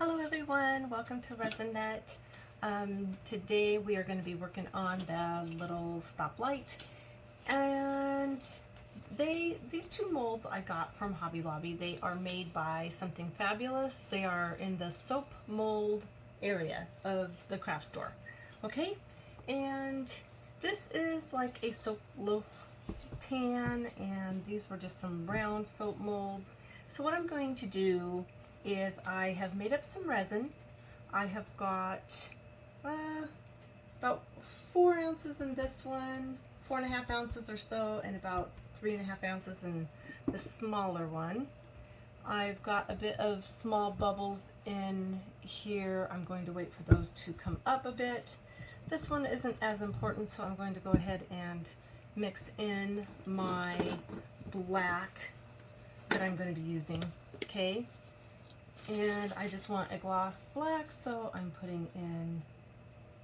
Hello everyone, welcome to Resin. Today we are going to be working on the little stoplight, and these two molds I got from Hobby Lobby. They are made by Something Fabulous. They are in the soap mold area of the craft store. Okay, and this is like a soap loaf pan, and these were just some round soap molds. So what I'm going to do is I have made up some resin. I have got about 4 ounces in this one, 4.5 ounces or so, and about 3.5 ounces in the smaller one. I've got a bit of small bubbles in here. I'm going to wait for those to come up a bit. This one isn't as important, so I'm going to go ahead and mix in my black that I'm going to be using. Okay. And I just want a gloss black, so I'm putting in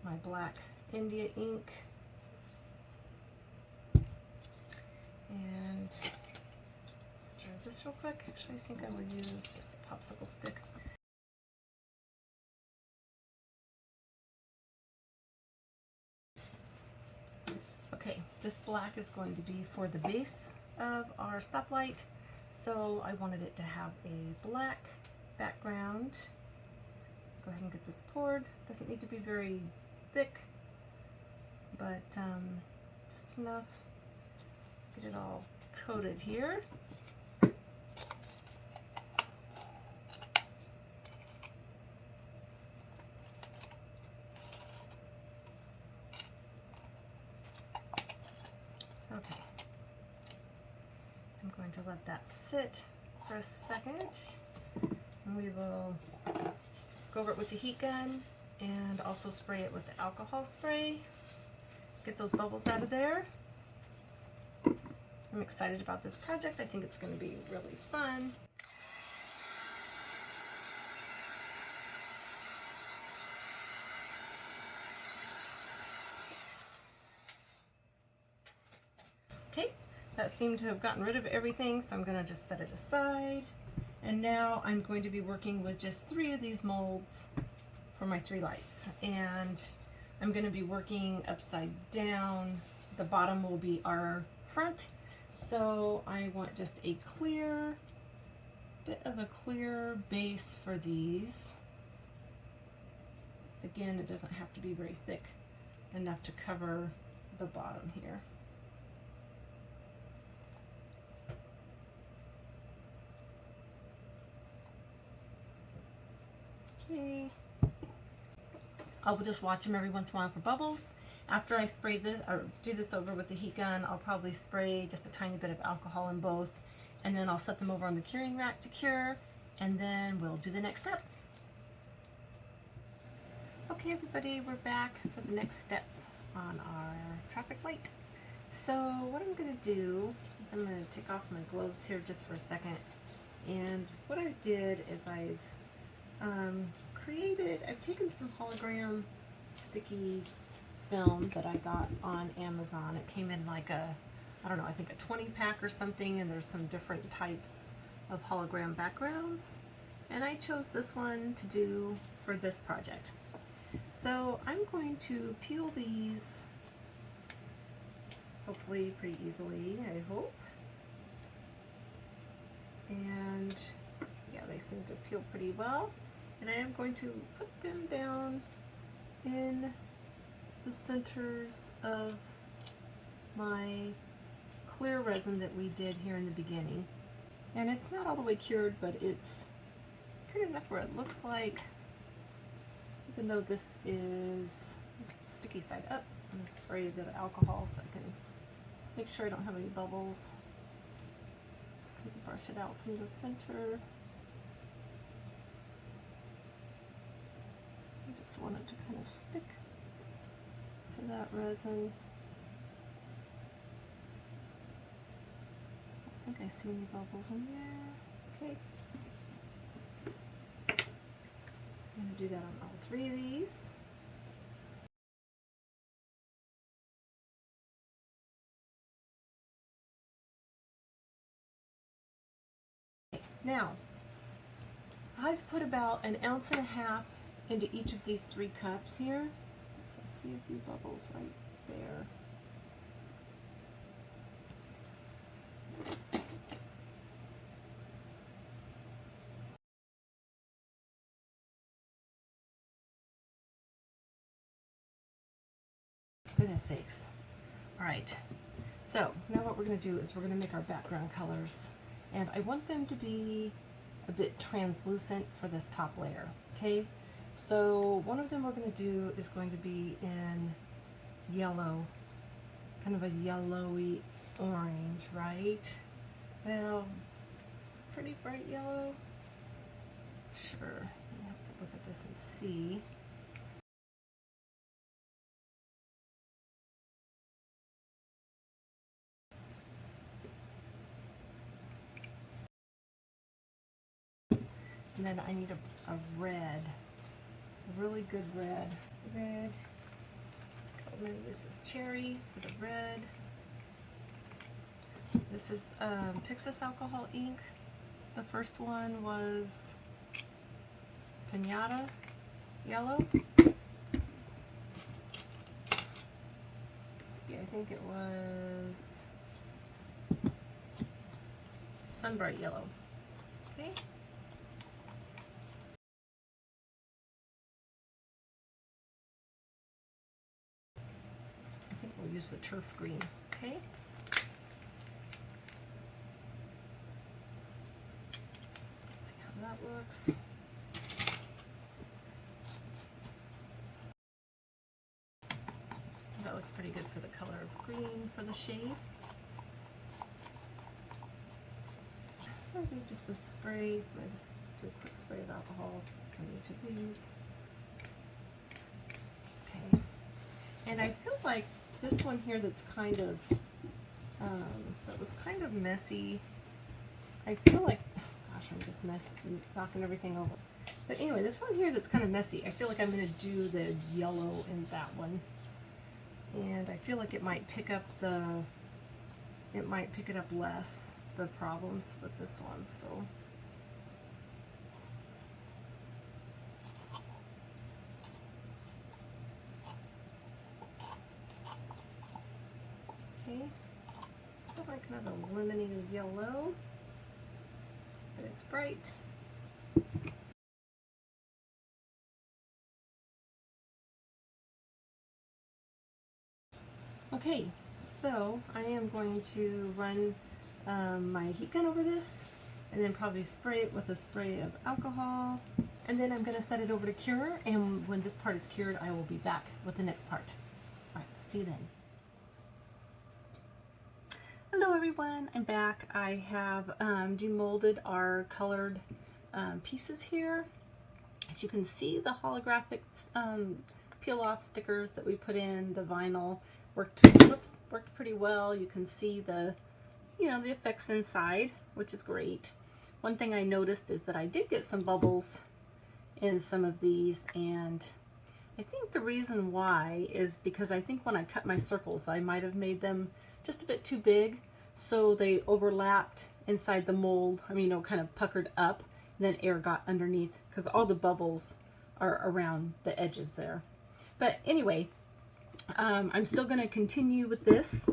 my black India ink. And stir this real quick. Actually, I think I will use just a popsicle stick. Okay, this black is going to be for the base of our stoplight, so I wanted it to have a black background. Go ahead and get this poured. Doesn't need to be very thick, but just enough. Get it all coated here. Okay. I'm going to let that sit for a second. We will go over it with the heat gun and also spray it with the alcohol spray. Get those bubbles out of there. I'm excited about this project. I think it's going to be really fun. Okay, that seemed to have gotten rid of everything, so I'm going to just set it aside. And now I'm going to be working with just 3 of these molds for my 3 lights. And I'm going to be working upside down. The bottom will be our front. So I want just a clear, bit of a clear base for these. Again, it doesn't have to be very thick, enough to cover the bottom here. Okay. I will just watch them every once in a while for bubbles. After I spray this or do this over with the heat gun, I'll probably spray just a tiny bit of alcohol in both, and then I'll set them over on the curing rack to cure, and then we'll do the next step. Okay everybody, we're back for the next step on our traffic light. So what I'm going to do is I'm going to take off my gloves here just for a second, and what I did is I've taken some hologram sticky film that I got on Amazon. It came in like a, I don't know, I think a 20 pack or something, and there's some different types of hologram backgrounds. And I chose this one to do for this project. So I'm going to peel these, hopefully pretty easily, I hope. And yeah, they seem to peel pretty well. And I am going to put them down in the centers of my clear resin that we did here in the beginning. And it's not all the way cured, but it's cured enough where it looks like, even though this is sticky side up, I'm going to spray a bit of alcohol so I can make sure I don't have any bubbles. Just kind of brush it out from the center. I just want it to kind of stick to that resin. I don't think I see any bubbles in there. Okay. I'm going to do that on all 3 of these. Now, I've put about 1.5 ounces into each of these 3 cups here. So I see a few bubbles right there. Goodness sakes. All right, so now what we're going to do is we're going to make our background colors, and I want them to be a bit translucent for this top layer. Okay, so one of them we're going to do is going to be in yellow, kind of a yellowy orange, right? Well, pretty bright yellow. Sure, you have to look at this and see. And then I need a red, a really good red. Red. I'm going to use this cherry for the red. This is Pixis alcohol ink. The first one was Pinata yellow. Let's see, I think it was Sunbright yellow. Okay. I think we'll use the turf green. Okay. Let's see how that looks. That looks pretty good for the color of green for the shade. I'll do just a spray. I just do a quick spray of alcohol on each of these. Okay. And I feel like this one here that's kind of, that was kind of messy. I feel like, oh gosh, I'm just knocking everything over. But anyway, this one here that's kind of messy, I feel like I'm going to do the yellow in that one. And I feel like it might pick up it up less, the problems with this one, so. Okay, still like kind of a lemony yellow, but it's bright. Okay, so I am going to run my heat gun over this, and then probably spray it with a spray of alcohol, and then I'm going to set it over to cure, and when this part is cured I will be back with the next part. Alright, see you then. Hello everyone, I'm back. I have demolded our colored pieces here. As you can see, the holographic peel off stickers that we put in, the vinyl worked pretty well. You can see the the effects inside, which is great. One thing I noticed is that I did get some bubbles in some of these, and I think the reason why is because I think when I cut my circles I might have made them just a bit too big, so they overlapped inside the mold. I mean, kind of puckered up, and then air got underneath because all the bubbles are around the edges there. But anyway, I'm still going to continue with this.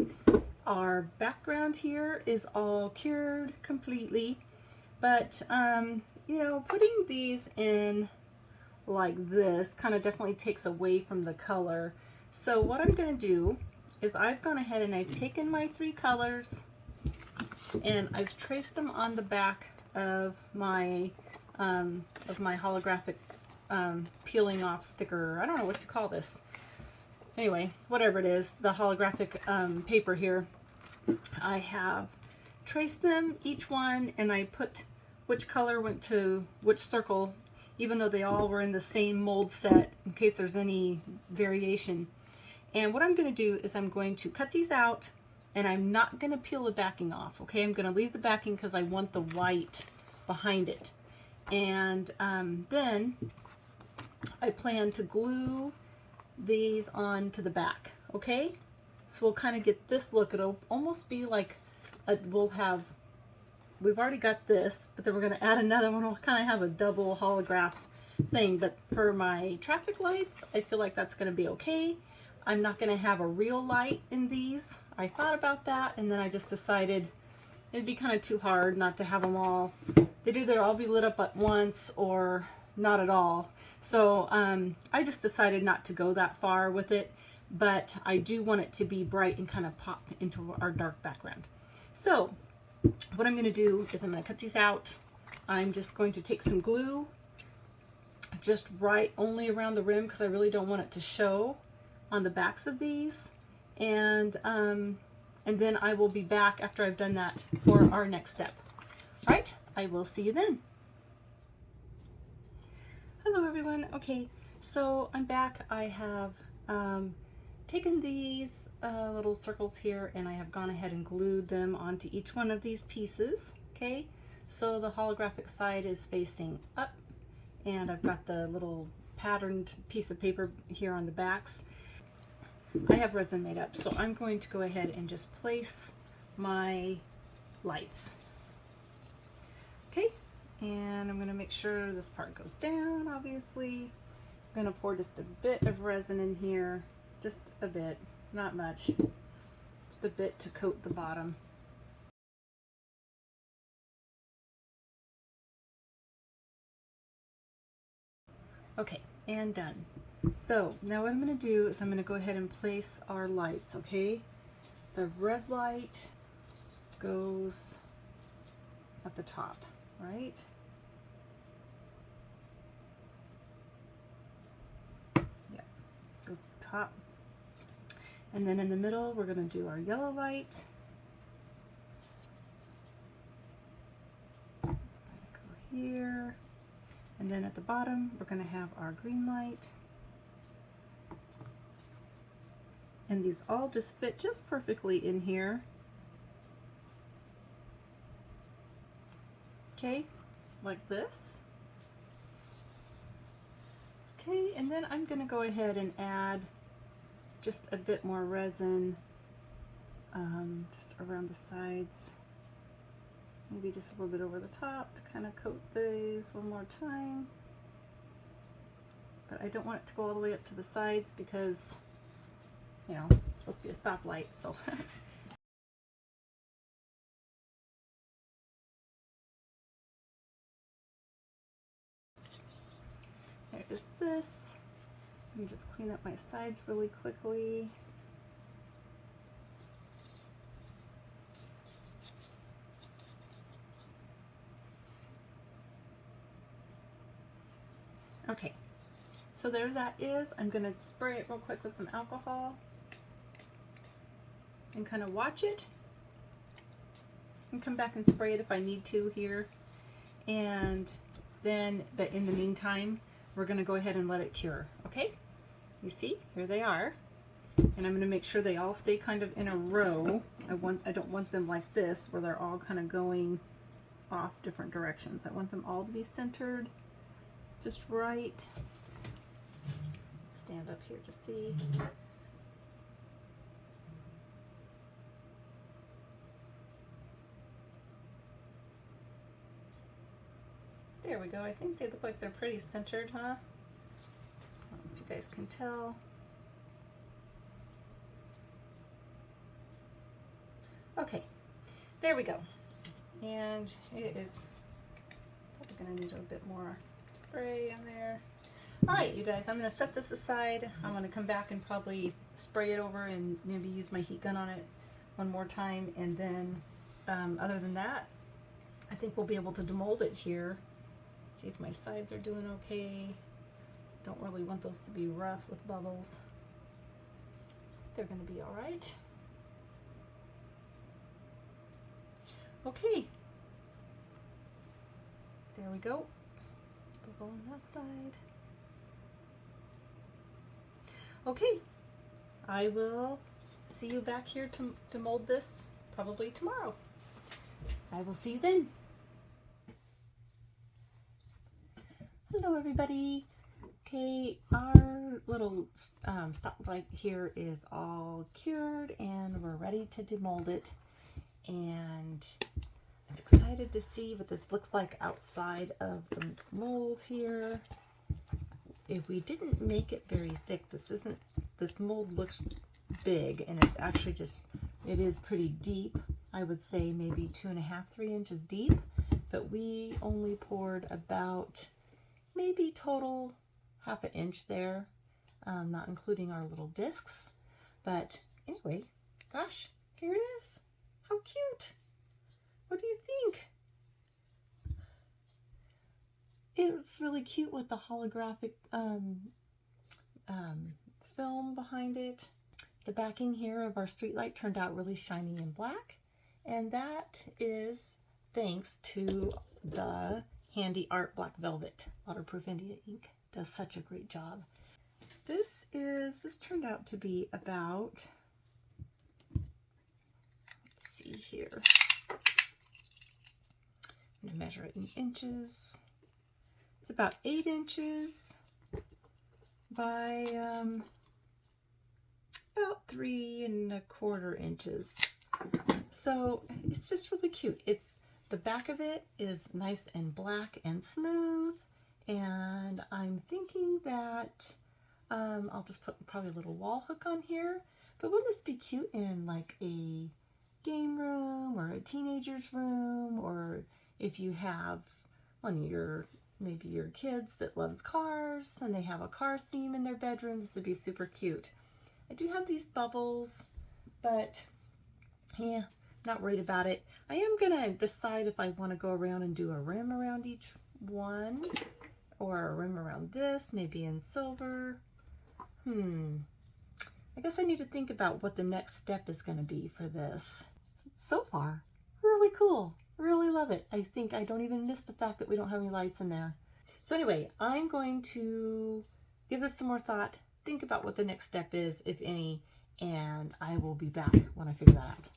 Our background here is all cured completely, but putting these in like this kind of definitely takes away from the color. So what I'm going to do is I've gone ahead and I've taken my 3 colors and I've traced them on the back of my holographic peeling off sticker. I don't know what to call this. Anyway, whatever it is, the holographic paper here. I have traced them, each one, and I put which color went to which circle, even though they all were in the same mold set, in case there's any variation. And what I'm going to do is I'm going to cut these out, and I'm not going to peel the backing off. Okay, I'm going to leave the backing because I want the white behind it. And then I plan to glue these on to the back. Okay, so we'll kind of get this look. It'll almost be like we'll have we've already got this, but then we're going to add another one. We'll kind of have a double holograph thing, but for my traffic lights, I feel like that's going to be okay. I'm not going to have a real light in these. I thought about that, and then I just decided it'd be kind of too hard not to have them all. They'd either all be lit up at once or not at all. So I just decided not to go that far with it, but I do want it to be bright and kind of pop into our dark background. So what I'm going to do is I'm going to cut these out. I'm just going to take some glue, just right only around the rim, because I really don't want it to show on the backs of these. And then I will be back after I've done that for our next step. All right, I will see you then. Hello everyone. Okay, so I'm back. I have taken these little circles here and I have gone ahead and glued them onto each one of these pieces. Okay, so the holographic side is facing up, and I've got the little patterned piece of paper here on the backs. I have resin made up, so I'm going to go ahead and just place my lights. Okay, and I'm going to make sure this part goes down, obviously. I'm going to pour just a bit of resin in here, just a bit, not much, just a bit to coat the bottom. Okay, and done. So now what I'm going to do is I'm going to go ahead and place our lights, okay? The red light goes at the top, right? Yeah, goes at the top. And then in the middle, we're going to do our yellow light. It's going to go here. And then at the bottom, we're going to have our green light. And these all just fit just perfectly in here. Okay, like this. Okay, and then I'm going to go ahead and add just a bit more resin just around the sides. Maybe just a little bit over the top to kind of coat these one more time. But I don't want it to go all the way up to the sides because, you know, it's supposed to be a stoplight, so. There is this. Let me just clean up my sides really quickly. Okay, so there that is. I'm going to spray it real quick with some alcohol and kind of watch it and come back and spray it if I need to here. And then, but in the meantime, we're going to go ahead and let it cure. Okay, you see, here they are. And I'm going to make sure they all stay kind of in a row. I don't want them like this where they're all kind of going off different directions. I want them all to be centered just right. Stand up here to see. There we go. I think they look like they're pretty centered, huh? I don't know if you guys can tell. Okay, there we go. And it is probably going to need a bit more spray in there. All right, you guys, I'm going to set this aside. I'm going to come back and probably spray it over and maybe use my heat gun on it one more time. And then other than that, I think we'll be able to demold it here. See if my sides are doing okay. Don't really want those to be rough with bubbles. They're going to be all right. Okay. There we go. Bubble on that side. Okay. I will see you back here to mold this probably tomorrow. I will see you then. Hello everybody. Okay, our little stoplight here is all cured and we're ready to demold it. And I'm excited to see what this looks like outside of the mold here. If we didn't make it very thick, this mold looks big, and it's actually it is pretty deep. I would say maybe 2.5, 3 inches deep, but we only poured about maybe total 1/2 inch there, not including our little discs. But anyway, gosh, here it is. How cute. What do you think? It's really cute with the holographic film behind it. The backing here of our streetlight turned out really shiny and black, and that is thanks to the Handy Art Black Velvet Waterproof India ink. Does such a great job. This turned out to be about, let's see here, I'm gonna measure it in inches. It's about 8 inches by about 3¼ inches. So it's just really cute. The back of it is nice and black and smooth, and I'm thinking that I'll just put probably a little wall hook on here. But wouldn't this be cute in like a game room or a teenager's room, or if you have one of maybe your kids that loves cars and they have a car theme in their bedroom? This would be super cute. I do have these bubbles, but yeah, not worried about it. I am gonna decide if I want to go around and do a rim around each one, or a rim around this, maybe in silver. I guess I need to think about what the next step is going to be for this. So far, really cool. Really love it. I think I don't even miss the fact that we don't have any lights in there. So anyway, I'm going to give this some more thought, think about what the next step is, if any, and I will be back when I figure that out.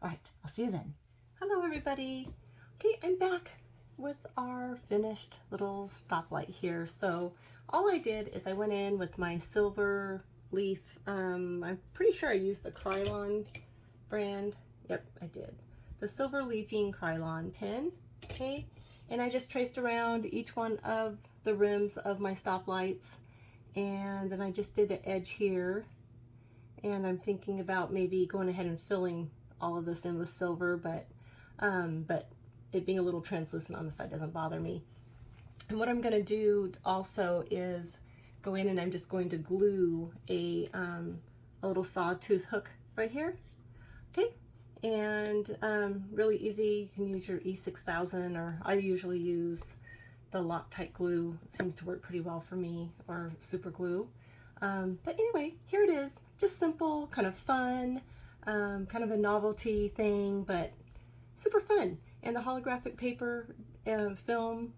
All right, I'll see you then. Hello, everybody. Okay, I'm back with our finished little stoplight here. So all I did is I went in with my silver leaf. I'm pretty sure I used the Krylon brand. Yep, I did. The silver leafing Krylon pen, okay? And I just traced around each one of the rims of my stoplights, and then I just did the edge here. And I'm thinking about maybe going ahead and filling all of this in with silver, but it being a little translucent on the side doesn't bother me. And what I'm going to do also is go in and I'm just going to glue a little sawtooth hook right here, okay? And really easy. You can use your E6000, or I usually use the Loctite glue. It seems to work pretty well for me, or super glue. But anyway, here it is. Just simple, kind of fun, kind of a novelty thing, but super fun. And the holographic paper film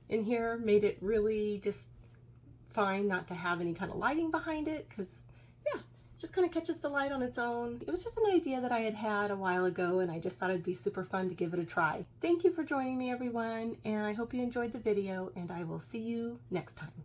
in here made it really just fine not to have any kind of lighting behind it, because yeah, just kind of catches the light on its own. It was just an idea that I had a while ago, and I just thought it'd be super fun to give it a try. Thank you for joining me, everyone, and I hope you enjoyed the video, and I will see you next time.